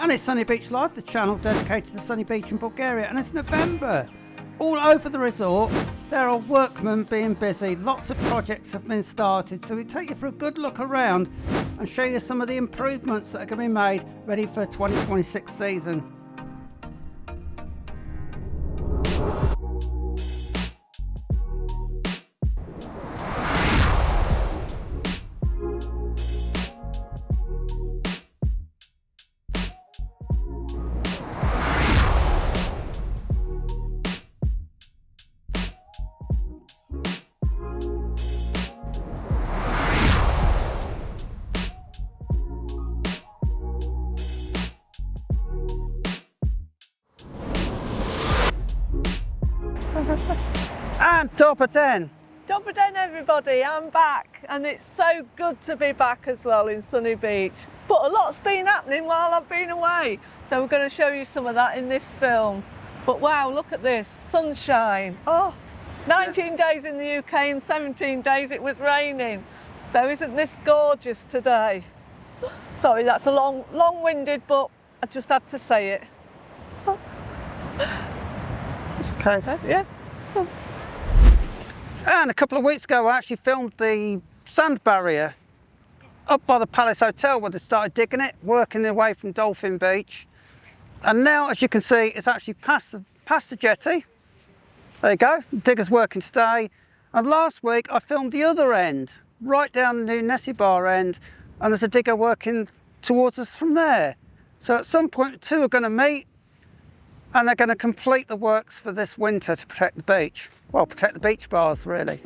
And it's Sunny Beach Live, the channel dedicated to Sunny Beach in Bulgaria, and it's November. All over the resort, there are workmen being busy, lots of projects have been started, so we take you for a good look around and show you some of the improvements that are going to be made ready for 2026 season. And top of 10. Top of 10 everybody, I'm back and it's so good to be back as well in Sunny Beach. But a lot's been happening while I've been away, so we're going to show you some of that in this film. But wow, look at this, sunshine. Oh, 19 days in the UK and 17 days it was raining. So isn't this gorgeous today? Sorry, that's a long-winded, but I just had to say it. Okay. Yeah. And a couple of weeks ago I actually filmed the sand barrier up by the Palace Hotel where they started digging it, working their way from Dolphin Beach. And now, as you can see, it's actually past the jetty. There you go, the digger's working today. And last week I filmed the other end, right down the Nessie Bar end, and there's a digger working towards us from there. So at some point the two are going to meet and they're going to complete the works for this winter to protect the beach. Well, protect the beach bars, really.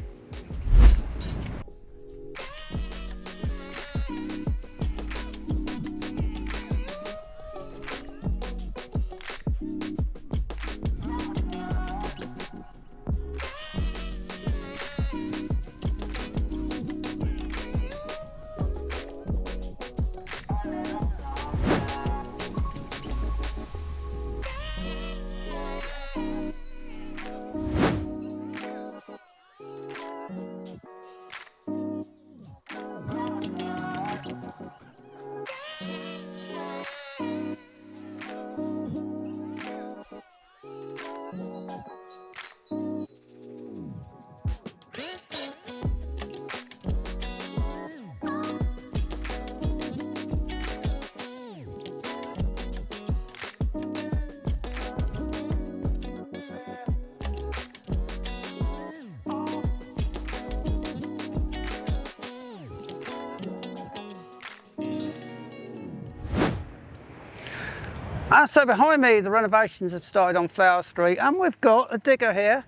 And so behind me, the renovations have started on Flower Street, and we've got a digger here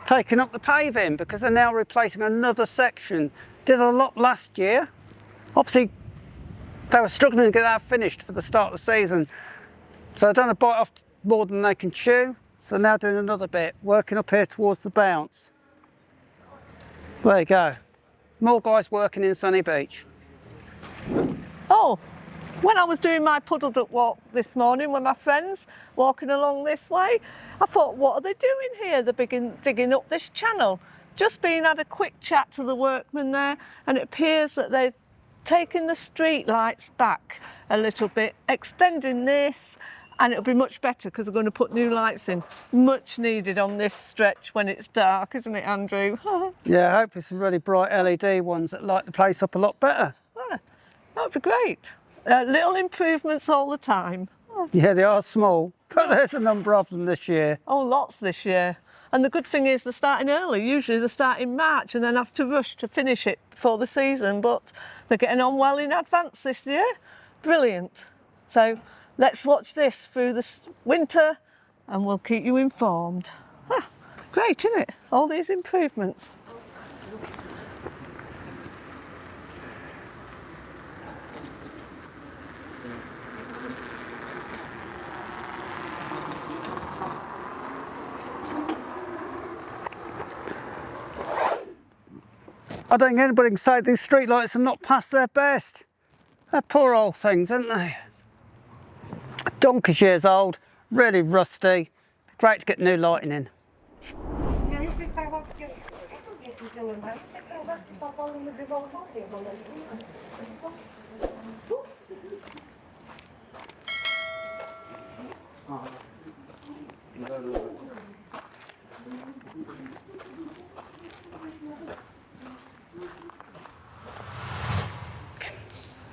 taking up the paving because they're now replacing another section. Did a lot last year. Obviously, they were struggling to get that finished for the start of the season. So they've done a bite off more than they can chew. So they're now doing another bit, working up here towards the bounce. There you go. More guys working in Sunny Beach. Oh. When I was doing my puddle duck walk this morning with my friends, walking along this way, I thought, what are they doing here? They're digging up this channel. Just had a quick chat to the workmen there, and it appears that they're taking the street lights back a little bit, extending this, and it'll be much better because they're going to put new lights in. Much needed on this stretch when it's dark, isn't it, Andrew? Yeah, hopefully some really bright LED ones that light the place up a lot better. Yeah, that would be great. Little improvements all the time. Oh. Yeah, they are small, but there's a number of them this year. Oh, lots this year. And the good thing is they're starting early. Usually they start in March and then have to rush to finish it before the season, but they're getting on well in advance this year. Brilliant. So let's watch this through this winter and we'll keep you informed. Ah, great, isn't it? All these improvements. I don't think anybody can say these streetlights are not past their best. They're poor old things, aren't they? Donkey's years old, really rusty. Great to get new lighting in.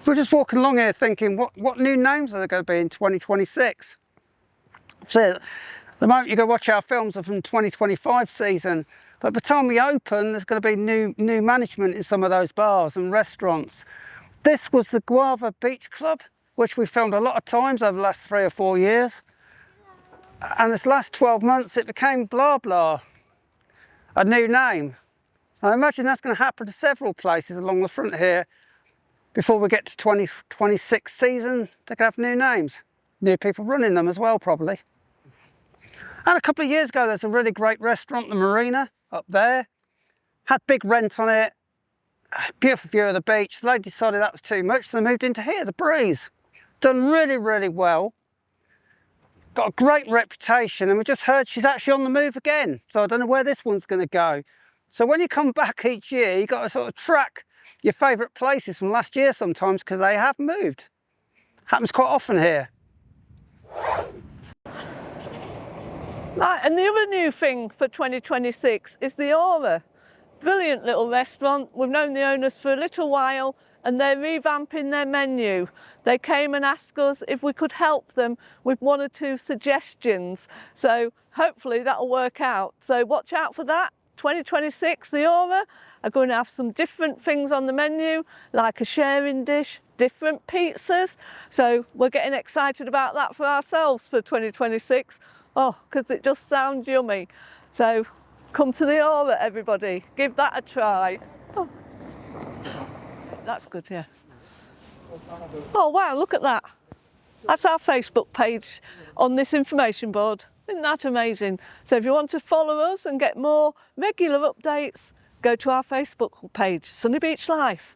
We're just walking along here thinking, what new names are there going to be in 2026? So, at the moment you go watch our films are from 2025 season, but by the time we open, there's going to be new management in some of those bars and restaurants. This was the Guava Beach Club, which we filmed a lot of times over the last 3 or 4 years. And this last 12 months, it became Blah Blah, a new name. I imagine that's going to happen to several places along the front here. Before we get to 2026 season, they could have new names. New people running them as well, probably. And a couple of years ago, there's a really great restaurant, the Marina, up there. Had big rent on it. Beautiful view of the beach. The lady decided that was too much, so they moved into here, the Breeze. Done really, really well. Got a great reputation, and we just heard she's actually on the move again. So I don't know where this one's going to go. So when you come back each year, you've got to sort of track your favourite places from last year sometimes, because they have moved. Happens quite often here. Right, and the other new thing for 2026 is the Aura. Brilliant little restaurant. We've known the owners for a little while, and they're revamping their menu. They came and asked us if we could help them with 1 or 2 suggestions. So hopefully that'll work out. So watch out for that. 2026, the Aura are going to have some different things on the menu, like a sharing dish, different pizzas. So we're getting excited about that for ourselves for 2026. Oh, because it just sounds yummy. So come to the Aura, everybody. Give that a try. Oh. That's good, yeah. Oh, wow, look at that. That's our Facebook page on this information board. Isn't that amazing? So if you want to follow us and get more regular updates, go to our Facebook page, Sunny Beach Life.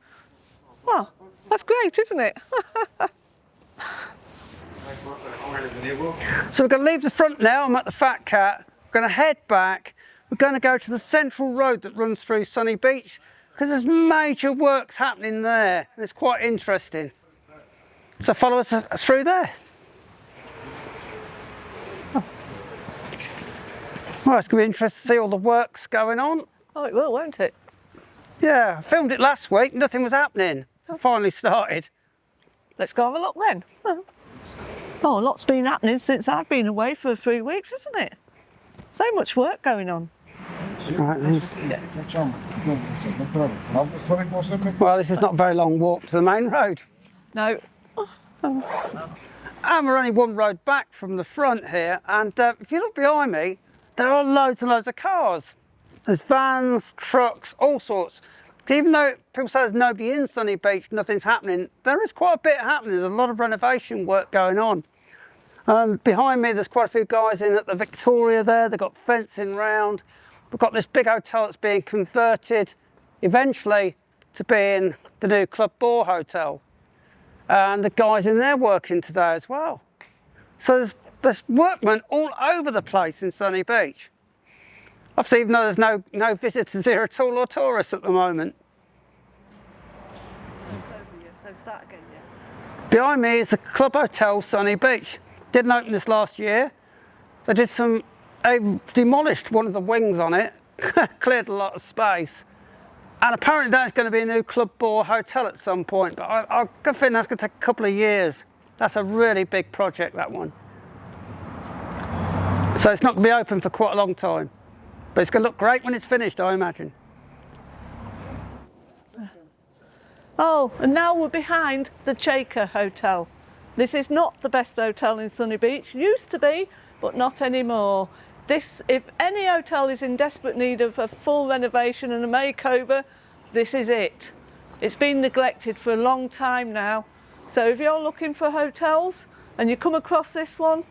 Well, that's great, isn't it? So we're going to leave the front now. I'm at the Fat Cat. We're going to head back. We're going to go to the central road that runs through Sunny Beach, because there's major works happening there. It's quite interesting. So follow us through there. Oh. Well, it's going to be interesting to see all the works going on. Oh, it will, won't it? Yeah, I filmed it last week. Nothing was happening. It finally started. Let's go have a look then. Oh, a lot's been happening since I've been away for 3 weeks, isn't it? So much work going on. Right, well, this is not a very long walk to the main road. No. And we're only 1 road back from the front here, and if you look behind me, there are loads and loads of cars. There's vans, trucks, all sorts. Even though people say there's nobody in Sunny Beach, nothing's happening, there is quite a bit happening. There's a lot of renovation work going on. Behind me, there's quite a few guys in at the Victoria there. They've got fencing round. We've got this big hotel that's being converted eventually to being the new Club Boar Hotel. And the guys in there working today as well. So there's workmen all over the place in Sunny Beach. Obviously, even though there's no visitors here at all or tourists at the moment. So start again, yeah. Behind me is the Club Hotel Sunny Beach. Didn't open this last year. They demolished one of the wings on it, cleared a lot of space. And apparently there's going to be a new Club Boar Hotel at some point, but I think that's going to take a couple of years. That's a really big project, that one. So it's not going to be open for quite a long time. But it's going to look great when it's finished, I imagine. Oh, and now we're behind the Shaker Hotel. This is not the best hotel in Sunny Beach. Used to be, but not anymore. This, if any hotel is in desperate need of a full renovation and a makeover, this is it. It's been neglected for a long time now. So if you're looking for hotels and you come across this one,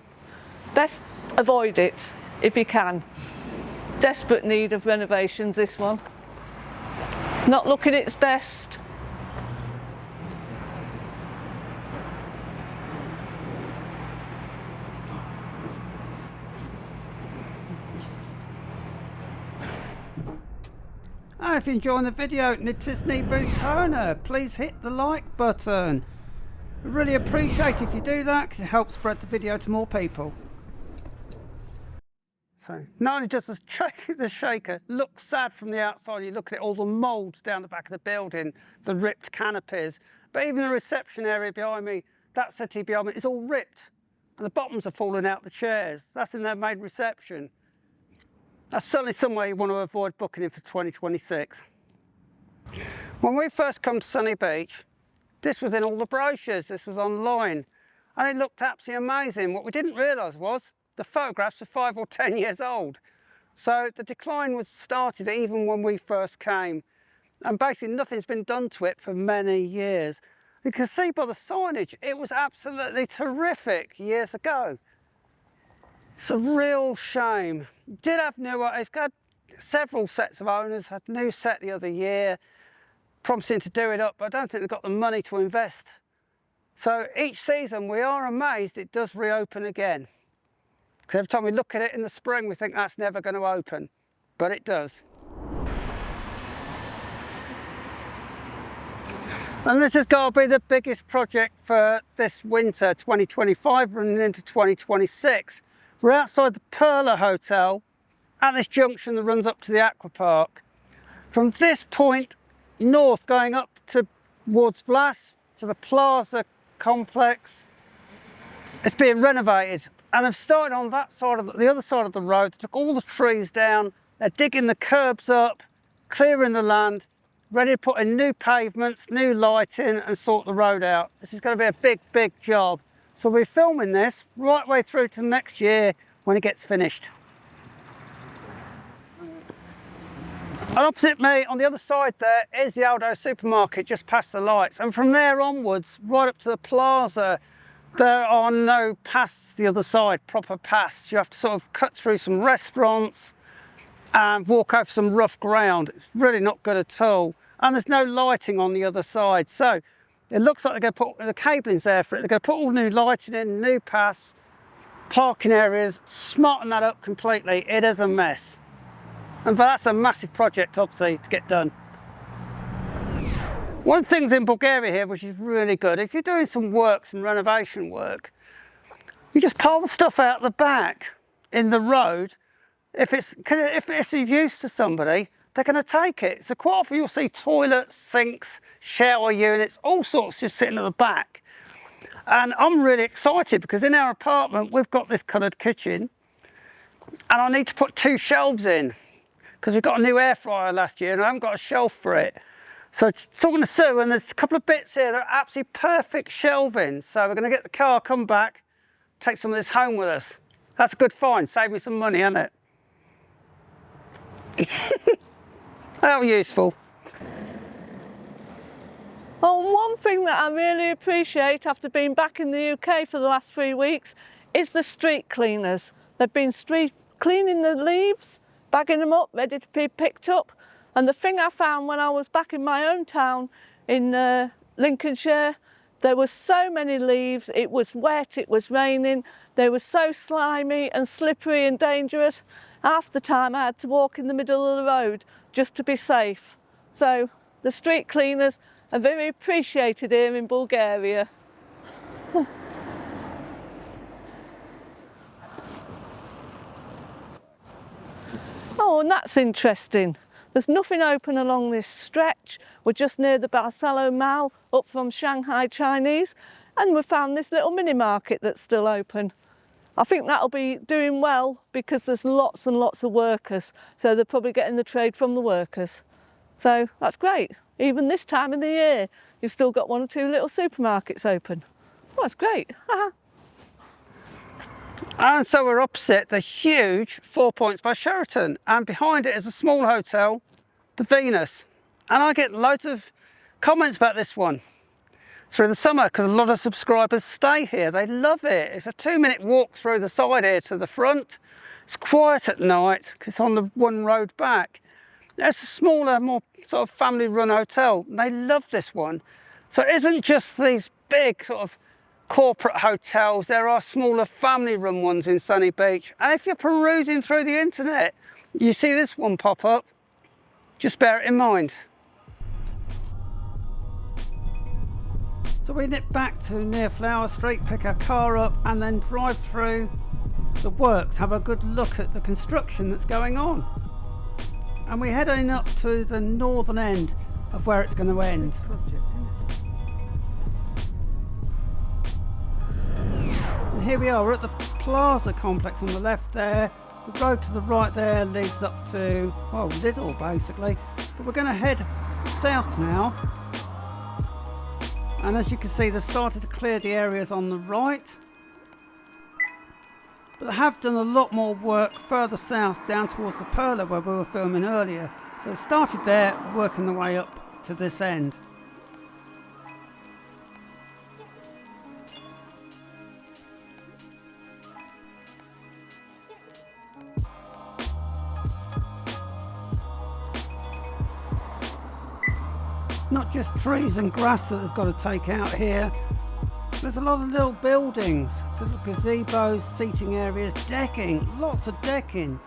best avoid it if you can. Desperate need of renovations, this one. Not looking its best. If you're enjoying the video and it is Knee Boot Toner, please hit the like button. I really appreciate if you do that, because it helps spread the video to more people. So not only does the shaker look sad from the outside, you look at it, all the mould down the back of the building, the ripped canopies, but even the reception area behind me, that settee behind me, is all ripped. And the bottoms are falling out the chairs. That's in their main reception. That's certainly somewhere you want to avoid booking in for 2026. When we first come to Sunny Beach, this was in all the brochures, this was online, and it looked absolutely amazing. What we didn't realise was the photographs are 5 or 10 years old. So the decline was started even when we first came, and basically nothing's been done to it for many years. You can see by the signage, it was absolutely terrific years ago. It's a real shame. Did have it's got several sets of owners, had a new set the other year, promising to do it up, but I don't think they've got the money to invest. So each season we are amazed it does reopen again. Because every time we look at it in the spring, we think that's never going to open, but it does. And this has got to be the biggest project for this winter, 2025, running into 2026. We're outside the Perla Hotel at this junction that runs up to the Aqua Park. From this point north, going up towards Vlas, to the Plaza complex, it's being renovated. And they've started on that side of the other side of the road. They took all the trees down, they're digging the curbs up, clearing the land, ready to put in new pavements, new lighting and sort the road out. This is going to be a big, big job. So we're filming this right way through to next year when it gets finished. And opposite me, on the other side there, is the Aldo supermarket just past the lights. And from there onwards, right up to the plaza, there are no paths the other side, proper paths. You have to sort of cut through some restaurants and walk over some rough ground. It's really not good at all. And there's no lighting on the other side. So it looks like they're going to put the cabling's there for it. They're going to put all new lighting in, new paths, parking areas, smarten that up completely. It is a mess. And that's a massive project, obviously, to get done. One thing's in Bulgaria here, which is really good. If you're doing some work, some renovation work, you just pull the stuff out the back in the road. If it's of use to somebody, they're going to take it. So quite often you'll see toilets, sinks, shower units, all sorts just sitting at the back. And I'm really excited because in our apartment, we've got this coloured kitchen and I need to put 2 shelves in because we got a new air fryer last year and I haven't got a shelf for it. So talking to Sue, and there's a couple of bits here that are absolutely perfect shelving. So we're going to get the car, come back, take some of this home with us. That's a good find, save me some money, isn't it? How useful. Well, one thing that I really appreciate after being back in the UK for the last 3 weeks is the street cleaners. They've been street cleaning the leaves, bagging them up, ready to be picked up. And the thing I found when I was back in my own town in Lincolnshire, there were so many leaves, it was wet, it was raining, they were so slimy and slippery and dangerous. Half the time I had to walk in the middle of the road just to be safe. So the street cleaners are very appreciated here in Bulgaria. Oh, and that's interesting. There's nothing open along this stretch. We're just near the Barcelo Mall, up from Shanghai Chinese, and we found this little mini market that's still open. I think that'll be doing well because there's lots and lots of workers, so they're probably getting the trade from the workers. So that's great. Even this time of the year, you've still got 1 or 2 little supermarkets open. Oh, that's great. And so we're opposite the huge 4 Points by Sheraton, and behind it is a small hotel, the Venus. And I get loads of comments about this one through the summer because a lot of subscribers stay here. They love it. It's a 2-minute walk through the side here to the front. It's quiet at night because it's on the one road back. It's a smaller, more sort of family-run hotel. They love this one. So it isn't just these big sort of corporate hotels. There are smaller family-run ones in Sunny Beach. And if you're perusing through the internet, you see this one pop up, just bear it in mind. So we nip back to near Flower Street, pick our car up and then drive through the works, have a good look at the construction that's going on. And we're heading up to the northern end of where it's going to end. And here we are, we're at the Plaza complex on the left there. The road to the right there leads up to, well, Lidl basically. But we're going to head south now. And as you can see, they've started to clear the areas on the right. But they have done a lot more work further south down towards the Perla where we were filming earlier. So it started there, working the way up to this end. It's not just trees and grass that they've got to take out here. There's a lot of little buildings, little gazebos, seating areas, decking, lots of decking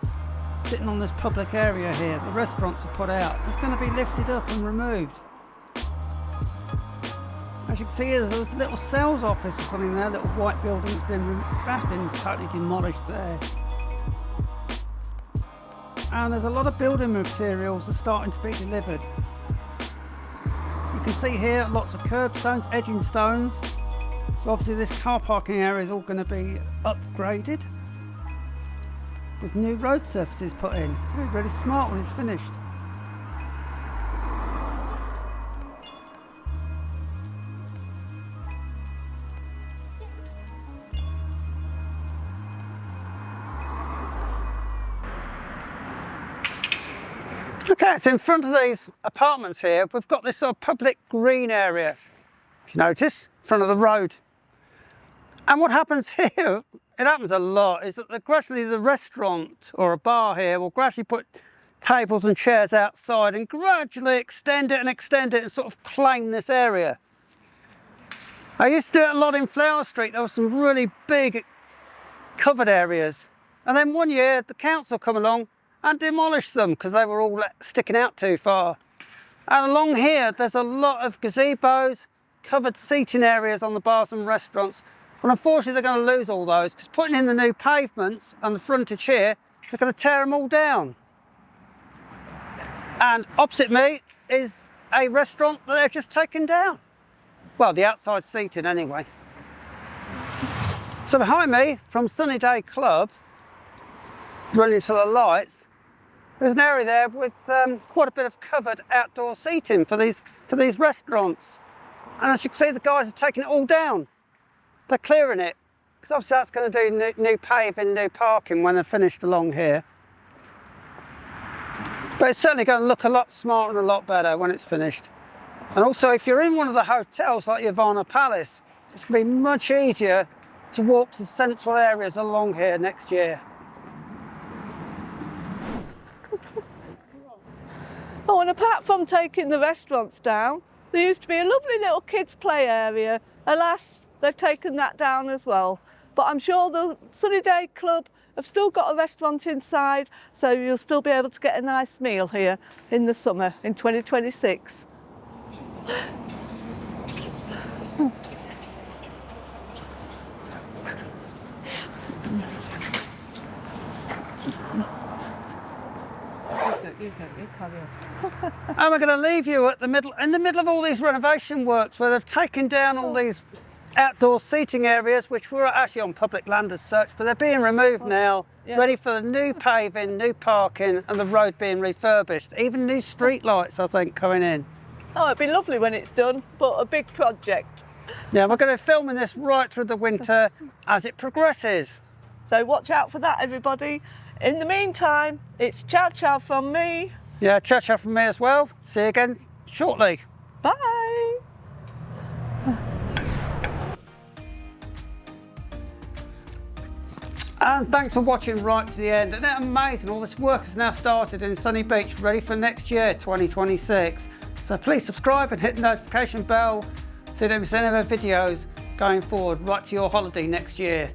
sitting on this public area here. The restaurants are put out. It's going to be lifted up and removed. As you can see here, there's a little sales office or something there, little white building's that's been totally demolished there. And there's a lot of building materials that are starting to be delivered. You can see here lots of curbstones, edging stones. So obviously this car parking area is all going to be upgraded with new road surfaces put in. It's going to be really smart when it's finished. Okay, so in front of these apartments here, we've got this sort of public green area. If you notice, in front of the road. And what happens here, it happens a lot, is that gradually the restaurant or a bar here will gradually put tables and chairs outside and gradually extend it and sort of claim this area. I used to do it a lot in Flower Street. There were some really big covered areas. And then one year the council come along and demolished them because they were all sticking out too far. And along here there's a lot of gazebos, covered seating areas on the bars and restaurants. But unfortunately they're going to lose all those because putting in the new pavements and the frontage here, they're going to tear them all down. And opposite me is a restaurant that they've just taken down. Well, the outside seating anyway. So behind me, from Sunny Day Club, running to the lights, there's an area there with quite a bit of covered outdoor seating for these restaurants. And as you can see, the guys are taking it all down. They're clearing it, because obviously that's going to do new paving, new parking when they're finished along here. But it's certainly going to look a lot smarter and a lot better when it's finished. And also, if you're in one of the hotels like Ivana Palace, it's going to be much easier to walk to central areas along here next year. Oh, and apart from taking the restaurants down, there used to be a lovely little kids' play area. Alas, they've taken that down as well. But I'm sure the Sunny Day Club have still got a restaurant inside, so you'll still be able to get a nice meal here in the summer in 2026. And we're going to leave you in the middle of all these renovation works where they've taken down all these outdoor seating areas which were actually on public land as such, but they're being removed now, ready for the new paving, new parking and the road being refurbished. Even new street lights, I think, coming in. Oh, it'd be lovely when it's done, but a big project. Yeah, we're going to be filming this right through the winter as it progresses. So watch out for that, everybody. In the meantime, it's ciao ciao from me. Yeah, ciao ciao from me as well. See you again shortly. Bye. And thanks for watching right to the end. Isn't it amazing? All this work has now started in Sunny Beach, ready for next year, 2026. So please subscribe and hit the notification bell so you don't miss any of our videos going forward right to your holiday next year.